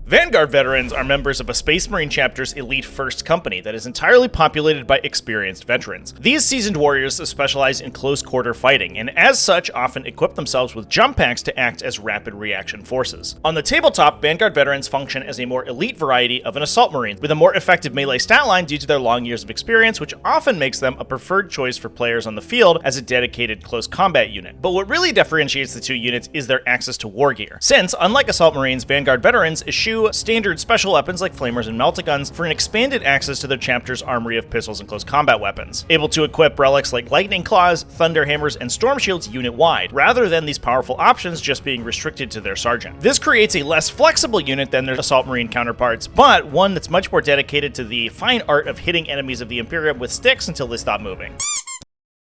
Vanguard Veterans are members of a Space Marine chapter's elite first company that is entirely populated by experienced veterans. These seasoned warriors specialize in close quarter fighting, and as such often equip themselves with jump packs to act as rapid reaction forces. On the tabletop, Vanguard Veterans function as a more elite variety of an Assault Marine, with a more effective melee stat line due to their long years of experience, which often makes them a preferred choice for players on the field as a dedicated close combat unit. But what really differentiates the two units is their access to war gear, since, unlike Assault Marines, Vanguard Veterans eschew standard special weapons like flamers and meltaguns for an expanded access to their chapter's armory of pistols and close combat weapons, able to equip relics like lightning claws, thunder hammers, and storm shields unit-wide, rather than these powerful options just being restricted to their sergeant. This creates a less flexible unit than their Assault Marine counterparts, but one that's much more dedicated to the fine art of hitting enemies of the Imperium with sticks until they stop moving.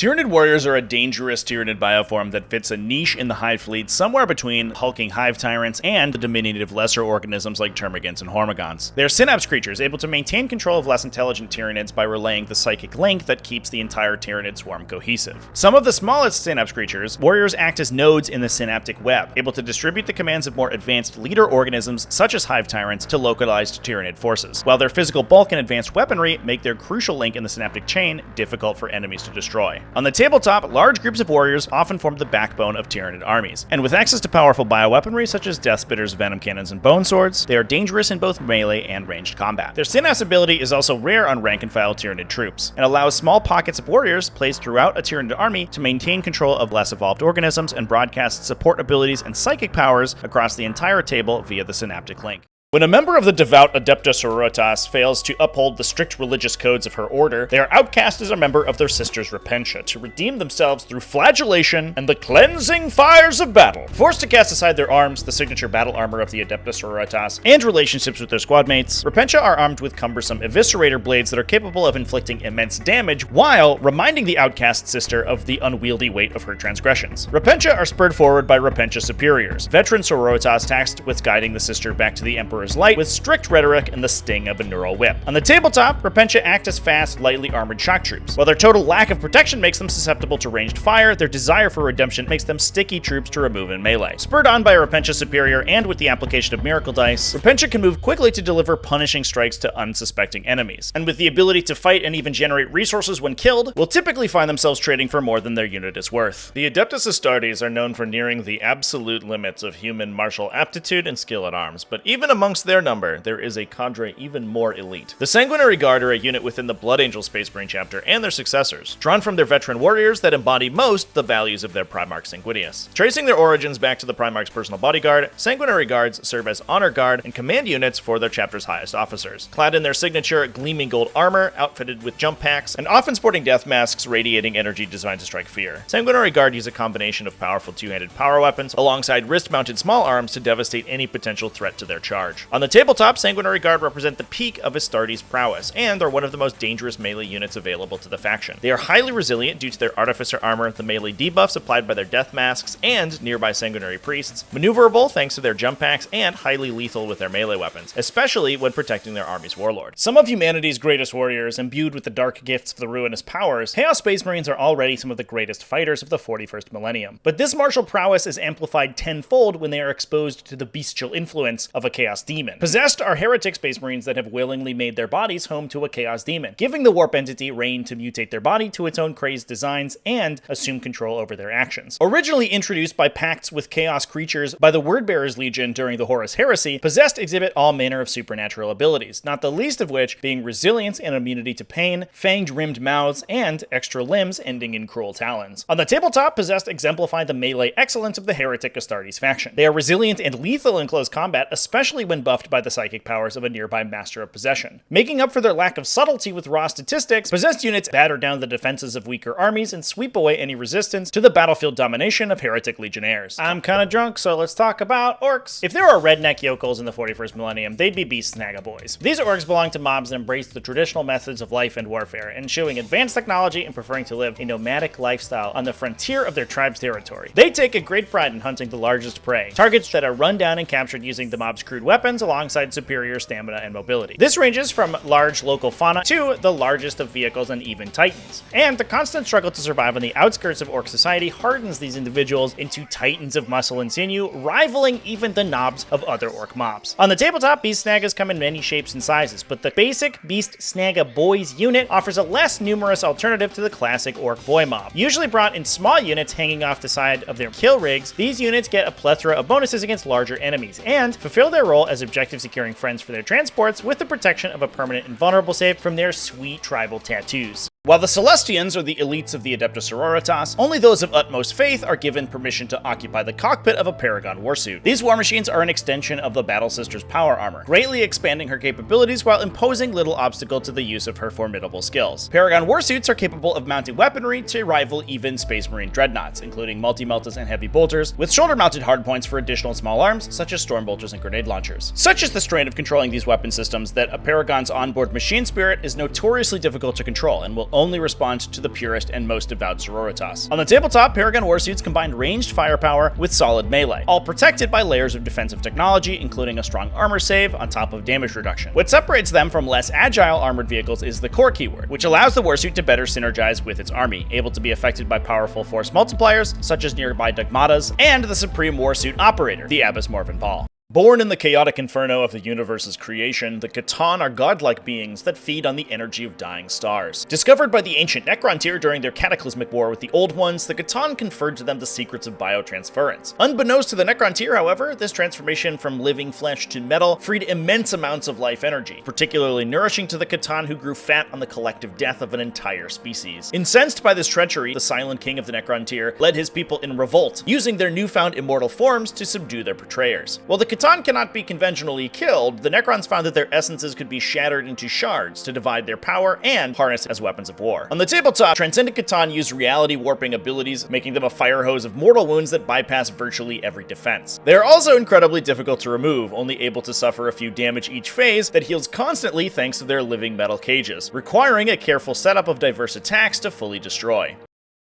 Tyranid Warriors are a dangerous Tyranid bioform that fits a niche in the Hive fleet somewhere between hulking Hive Tyrants and the diminutive lesser organisms like Termagants and Hormigons. They are synapse creatures, able to maintain control of less intelligent Tyranids by relaying the psychic link that keeps the entire Tyranid swarm cohesive. Some of the smallest synapse creatures, warriors act as nodes in the synaptic web, able to distribute the commands of more advanced leader organisms such as Hive Tyrants to localized Tyranid forces, while their physical bulk and advanced weaponry make their crucial link in the synaptic chain difficult for enemies to destroy. On the tabletop, large groups of warriors often form the backbone of Tyranid armies, and with access to powerful bioweaponry such as Death Spitters, Venom Cannons, and Bone Swords, they are dangerous in both melee and ranged combat. Their synapse ability is also rare on rank-and-file Tyranid troops, and allows small pockets of warriors placed throughout a Tyranid army to maintain control of less evolved organisms and broadcast support abilities and psychic powers across the entire table via the synaptic link. When a member of the devout Adepta Sororitas fails to uphold the strict religious codes of her order, they are outcast as a member of their sisters Repentia to redeem themselves through flagellation and the cleansing fires of battle. Forced to cast aside their arms, the signature battle armor of the Adepta Sororitas, and relationships with their squad mates, Repentia are armed with cumbersome eviscerator blades that are capable of inflicting immense damage while reminding the outcast sister of the unwieldy weight of her transgressions. Repentia are spurred forward by Repentia superiors, veteran Sororitas tasked with guiding the sister back to the Emperor light with strict rhetoric and the sting of a neural whip. On the tabletop, Repentia act as fast, lightly armored shock troops. While their total lack of protection makes them susceptible to ranged fire, their desire for redemption makes them sticky troops to remove in melee. Spurred on by a Repentia superior and with the application of miracle dice, Repentia can move quickly to deliver punishing strikes to unsuspecting enemies, and with the ability to fight and even generate resources when killed, will typically find themselves trading for more than their unit is worth. The Adeptus Astartes are known for nearing the absolute limits of human martial aptitude and skill at arms, but even amongst their number, there is a cadre even more elite. The Sanguinary Guard are a unit within the Blood Angel Space Marine chapter and their successors, drawn from their veteran warriors that embody most the values of their Primarch Sanguinius. Tracing their origins back to the Primarch's personal bodyguard, Sanguinary Guards serve as honor guard and command units for their chapter's highest officers. Clad in their signature gleaming gold armor, outfitted with jump packs, and often sporting death masks radiating energy designed to strike fear, Sanguinary Guard use a combination of powerful two-handed power weapons alongside wrist-mounted small arms to devastate any potential threat to their charge. On the tabletop, Sanguinary Guard represent the peak of Astartes' prowess, and are one of the most dangerous melee units available to the faction. They are highly resilient due to their artificer armor, the melee debuffs applied by their death masks, and nearby sanguinary priests, maneuverable thanks to their jump packs, and highly lethal with their melee weapons, especially when protecting their army's warlord. Some of humanity's greatest warriors, imbued with the dark gifts of the ruinous powers, Chaos Space Marines are already some of the greatest fighters of the 41st millennium. But this martial prowess is amplified tenfold when they are exposed to the bestial influence of a Chaos Demon. Possessed are heretic Space Marines that have willingly made their bodies home to a Chaos Demon, giving the warp entity reign to mutate their body to its own crazed designs and assume control over their actions. Originally introduced by pacts with Chaos creatures by the Wordbearers Legion during the Horus Heresy, Possessed exhibit all manner of supernatural abilities, not the least of which being resilience and immunity to pain, fanged rimmed mouths, and extra limbs ending in cruel talons. On the tabletop, Possessed exemplify the melee excellence of the heretic Astartes faction. They are resilient and lethal in close combat, especially when buffed by the psychic powers of a nearby Master of Possession. Making up for their lack of subtlety with raw statistics, Possessed units batter down the defenses of weaker armies and sweep away any resistance to the battlefield domination of heretic legionnaires. I'm kinda drunk, so let's talk about orcs. If there are redneck yokels in the 41st millennium, they'd be beast Snaga boys. These orcs belong to mobs that embrace the traditional methods of life and warfare, eschewing advanced technology and preferring to live a nomadic lifestyle on the frontier of their tribe's territory. They take a great pride in hunting the largest prey, targets that are run down and captured using the mob's crude weapons weapons alongside superior stamina and mobility. This ranges from large local fauna to the largest of vehicles and even titans. And the constant struggle to survive on the outskirts of orc society hardens these individuals into titans of muscle and sinew, rivaling even the knobs of other orc mobs. On the tabletop, Beast Snagas come in many shapes and sizes, but the basic Beast Snaga Boys unit offers a less numerous alternative to the classic orc boy mob. Usually brought in small units hanging off the side of their kill rigs, these units get a plethora of bonuses against larger enemies, and fulfill their role as objective securing friends for their transports with the protection of a permanent invulnerable save from their sweet tribal tattoos. While the Celestians are the elites of the Adeptus Sororitas, only those of utmost faith are given permission to occupy the cockpit of a Paragon warsuit. These war machines are an extension of the Battle Sister's power armor, greatly expanding her capabilities while imposing little obstacle to the use of her formidable skills. Paragon warsuits are capable of mounting weaponry to rival even Space Marine dreadnoughts, including multi-meltas and heavy bolters, with shoulder-mounted hardpoints for additional small arms, such as storm bolters and grenade launchers. Such is the strain of controlling these weapon systems that a Paragon's onboard machine spirit is notoriously difficult to control and will only respond to the purest and most devout sororitas. On the tabletop, Paragon warsuits combine ranged firepower with solid melee, all protected by layers of defensive technology, including a strong armor save on top of damage reduction. What separates them from less agile armored vehicles is the core keyword, which allows the warsuit to better synergize with its army, able to be affected by powerful force multipliers, such as nearby dogmatas, and the supreme warsuit operator, the Abbas Morven Ball. Born in the chaotic inferno of the universe's creation, the Katan are godlike beings that feed on the energy of dying stars. Discovered by the ancient Necron tier during their cataclysmic war with the Old Ones, the Katan conferred to them the secrets of biotransference. Unbeknownst to the Necron tier, however, this transformation from living flesh to metal freed immense amounts of life energy, particularly nourishing to the Katan who grew fat on the collective death of an entire species. Incensed by this treachery, the Silent King of the Necron tier led his people in revolt, using their newfound immortal forms to subdue their betrayers. While the Katan cannot be conventionally killed, the Necrons found that their essences could be shattered into shards to divide their power and harness as weapons of war. On the tabletop, Transcendent Katan use reality warping abilities, making them a fire hose of mortal wounds that bypass virtually every defense. They are also incredibly difficult to remove, only able to suffer a few damage each phase that heals constantly thanks to their living metal cages, requiring a careful setup of diverse attacks to fully destroy.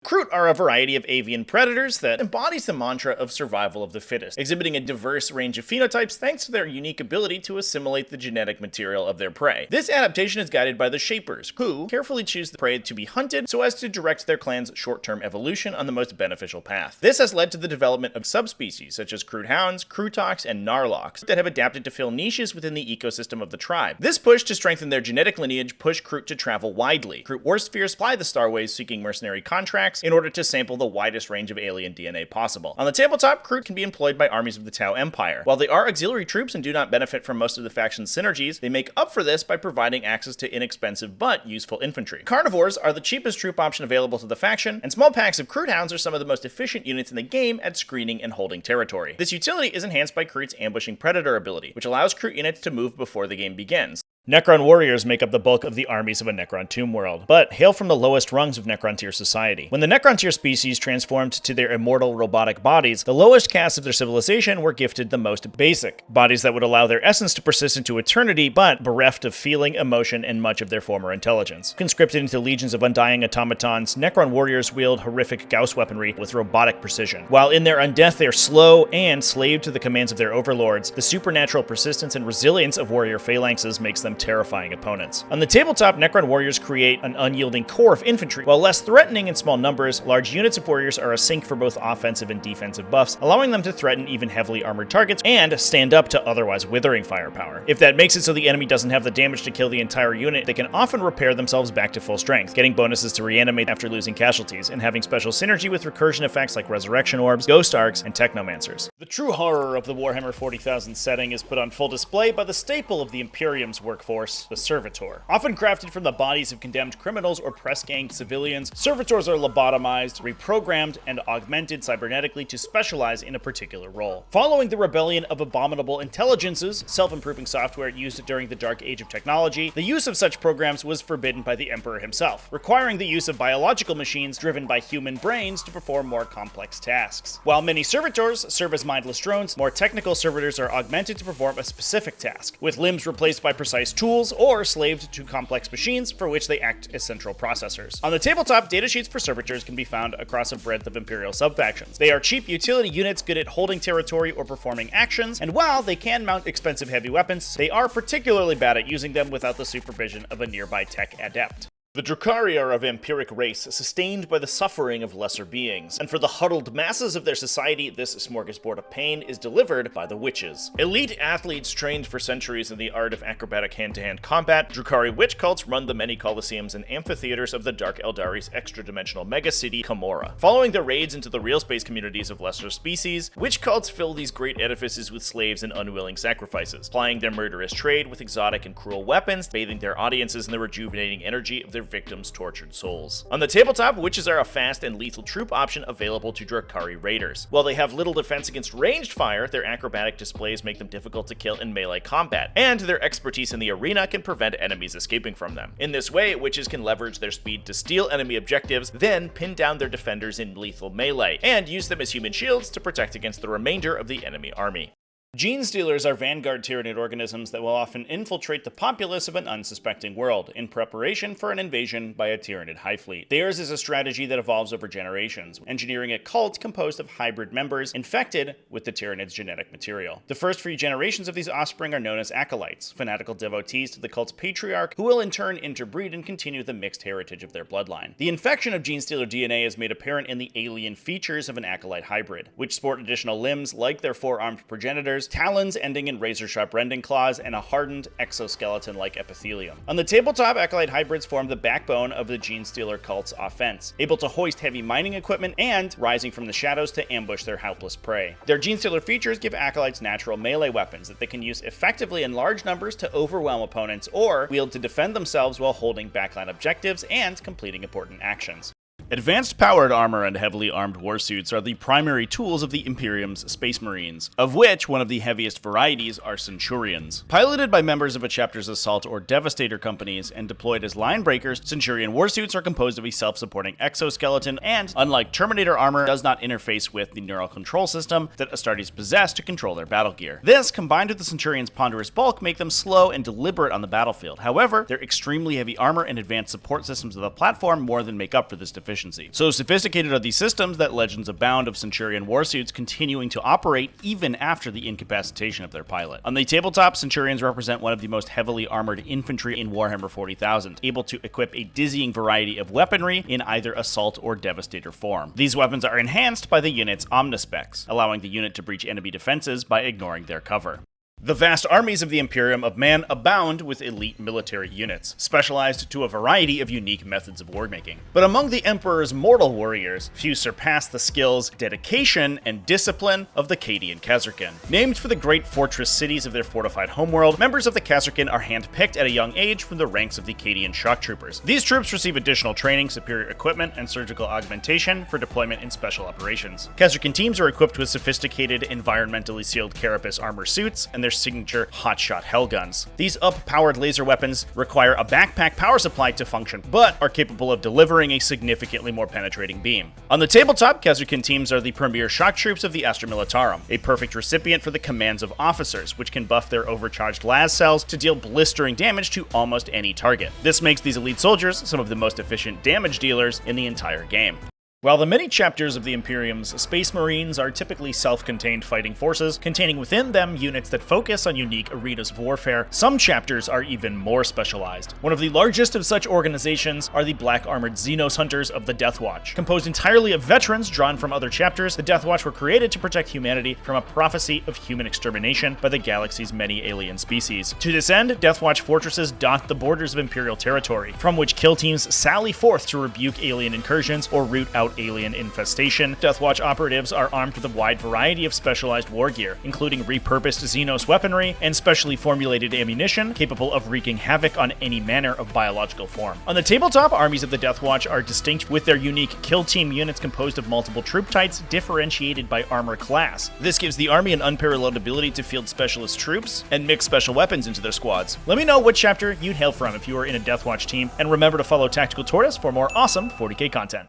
Crude are a variety of avian predators that embodies the mantra of survival of the fittest, exhibiting a diverse range of phenotypes thanks to their unique ability to assimilate the genetic material of their prey. This adaptation is guided by the Shapers, who carefully choose the prey to be hunted so as to direct their clan's short-term evolution on the most beneficial path. This has led to the development of subspecies such as Crude Hounds, Crutox, and Narlocks that have adapted to fill niches within the ecosystem of the tribe. This push to strengthen their genetic lineage pushed Crude to travel widely. Crude Warspheres fly the Starways seeking mercenary contracts in order to sample the widest range of alien DNA possible. On the tabletop, Crude can be employed by armies of the Tau Empire. While they are auxiliary troops and do not benefit from most of the faction's synergies, they make up for this by providing access to inexpensive but useful infantry. Carnivores are the cheapest troop option available to the faction, and small packs of Crude Hounds are some of the most efficient units in the game at screening and holding territory. This utility is enhanced by Crude's ambushing predator ability, which allows Crude units to move before the game begins. Necron Warriors make up the bulk of the armies of a Necron Tomb world, but hail from the lowest rungs of Necron tier society. When the Necron tier species transformed to their immortal robotic bodies, the lowest castes of their civilization were gifted the most basic, bodies that would allow their essence to persist into eternity, but bereft of feeling, emotion, and much of their former intelligence. Conscripted into legions of undying automatons, Necron Warriors wield horrific Gauss weaponry with robotic precision. While in their undeath they are slow and slave to the commands of their overlords, the supernatural persistence and resilience of warrior phalanxes makes them terrifying opponents. On the tabletop, Necron Warriors create an unyielding core of infantry. While less threatening in small numbers, large units of warriors are a sink for both offensive and defensive buffs, allowing them to threaten even heavily armored targets and stand up to otherwise withering firepower. If that makes it so the enemy doesn't have the damage to kill the entire unit, they can often repair themselves back to full strength, getting bonuses to reanimate after losing casualties, and having special synergy with recursion effects like resurrection orbs, ghost arcs, and technomancers. The true horror of the Warhammer 40,000 setting is put on full display by the staple of the Imperium's workforce, the Servitor. Often crafted from the bodies of condemned criminals or press-ganged civilians, Servitors are lobotomized, reprogrammed, and augmented cybernetically to specialize in a particular role. Following the rebellion of abominable intelligences, self-improving software used during the Dark Age of technology, the use of such programs was forbidden by the Emperor himself, requiring the use of biological machines driven by human brains to perform more complex tasks. While many Servitors serve as mindless drones, more technical Servitors are augmented to perform a specific task, with limbs replaced by precise specialized tools, or slaved to complex machines for which they act as central processors. On the tabletop, datasheets for Servitors can be found across a breadth of Imperial subfactions. They are cheap utility units good at holding territory or performing actions, and while they can mount expensive heavy weapons, they are particularly bad at using them without the supervision of a nearby tech adept. The Drukhari are a vampiric race sustained by the suffering of lesser beings, and for the huddled masses of their society, this smorgasbord of pain is delivered by the witches. Elite athletes trained for centuries in the art of acrobatic hand-to-hand combat, Drukhari witch cults run the many coliseums and amphitheaters of the Dark Eldari's extra-dimensional megacity, Camorra. Following their raids into the real space communities of lesser species, witch cults fill these great edifices with slaves and unwilling sacrifices, plying their murderous trade with exotic and cruel weapons, bathing their audiences in the rejuvenating energy of their victims' tortured souls. On the tabletop, witches are a fast and lethal troop option available to Drukhari raiders. While they have little defense against ranged fire, their acrobatic displays make them difficult to kill in melee combat, and their expertise in the arena can prevent enemies escaping from them. In this way, witches can leverage their speed to steal enemy objectives, then pin down their defenders in lethal melee, and use them as human shields to protect against the remainder of the enemy army. Gene stealers are Vanguard Tyranid organisms that will often infiltrate the populace of an unsuspecting world, in preparation for an invasion by a Tyranid high fleet. Theirs is a strategy that evolves over generations, engineering a cult composed of hybrid members infected with the Tyranid's genetic material. The first few generations of these offspring are known as Acolytes, fanatical devotees to the cult's patriarch, who will in turn interbreed and continue the mixed heritage of their bloodline. The infection of Gene stealer DNA is made apparent in the alien features of an Acolyte hybrid, which sport additional limbs like their four-armed progenitors, talons ending in razor-sharp rending claws, and a hardened exoskeleton-like epithelium. On the tabletop, Acolyte hybrids form the backbone of the Gene stealer cult's offense, able to hoist heavy mining equipment and rising from the shadows to ambush their helpless prey. Their Gene stealer features give Acolytes natural melee weapons that they can use effectively in large numbers to overwhelm opponents or wield to defend themselves while holding backline objectives and completing important actions. Advanced powered armor and heavily armed warsuits are the primary tools of the Imperium's Space Marines, of which one of the heaviest varieties are Centurions. Piloted by members of a chapter's Assault or Devastator companies and deployed as line breakers, Centurion warsuits are composed of a self-supporting exoskeleton and, unlike Terminator armor, does not interface with the neural control system that Astartes possess to control their battle gear. This, combined with the Centurion's ponderous bulk, make them slow and deliberate on the battlefield. However, their extremely heavy armor and advanced support systems of the platform more than make up for this deficiency. So sophisticated are these systems that legends abound of Centurion warsuits continuing to operate even after the incapacitation of their pilot. On the tabletop, Centurions represent one of the most heavily armored infantry in Warhammer 40,000, able to equip a dizzying variety of weaponry in either Assault or Devastator form. These weapons are enhanced by the unit's omnispecs, allowing the unit to breach enemy defenses by ignoring their cover. The vast armies of the Imperium of Man abound with elite military units, specialized to a variety of unique methods of warmaking. But among the Emperor's mortal warriors, few surpass the skills, dedication, and discipline of the Cadian Khazarkin. Named for the great fortress cities of their fortified homeworld, members of the Khazarkin are handpicked at a young age from the ranks of the Cadian shock troopers. These troops receive additional training, superior equipment, and surgical augmentation for deployment in special operations. Khazarkin teams are equipped with sophisticated, environmentally sealed carapace armor suits, and their signature hotshot hellguns. These up-powered laser weapons require a backpack power supply to function, but are capable of delivering a significantly more penetrating beam. On the tabletop, Khazarkin teams are the premier shock troops of the Astra Militarum, a perfect recipient for the commands of officers, which can buff their overcharged las cells to deal blistering damage to almost any target. This makes these elite soldiers some of the most efficient damage dealers in the entire game. While the many chapters of the Imperium's Space Marines are typically self-contained fighting forces, containing within them units that focus on unique arenas of warfare, some chapters are even more specialized. One of the largest of such organizations are the black-armored Xenos Hunters of the Deathwatch. Composed entirely of veterans drawn from other chapters, the Deathwatch were created to protect humanity from a prophecy of human extermination by the galaxy's many alien species. To this end, Deathwatch fortresses dot the borders of Imperial territory, from which kill teams sally forth to rebuke alien incursions or root out alien infestation. Deathwatch operatives are armed with a wide variety of specialized war gear, including repurposed Xenos weaponry and specially formulated ammunition capable of wreaking havoc on any manner of biological form. On the tabletop, armies of the Deathwatch are distinct with their unique kill team units composed of multiple troop types differentiated by armor class. This gives the army an unparalleled ability to field specialist troops and mix special weapons into their squads. Let me know what chapter you'd hail from if you were in a Deathwatch team, and remember to follow TacticalTortoise for more awesome 40k content.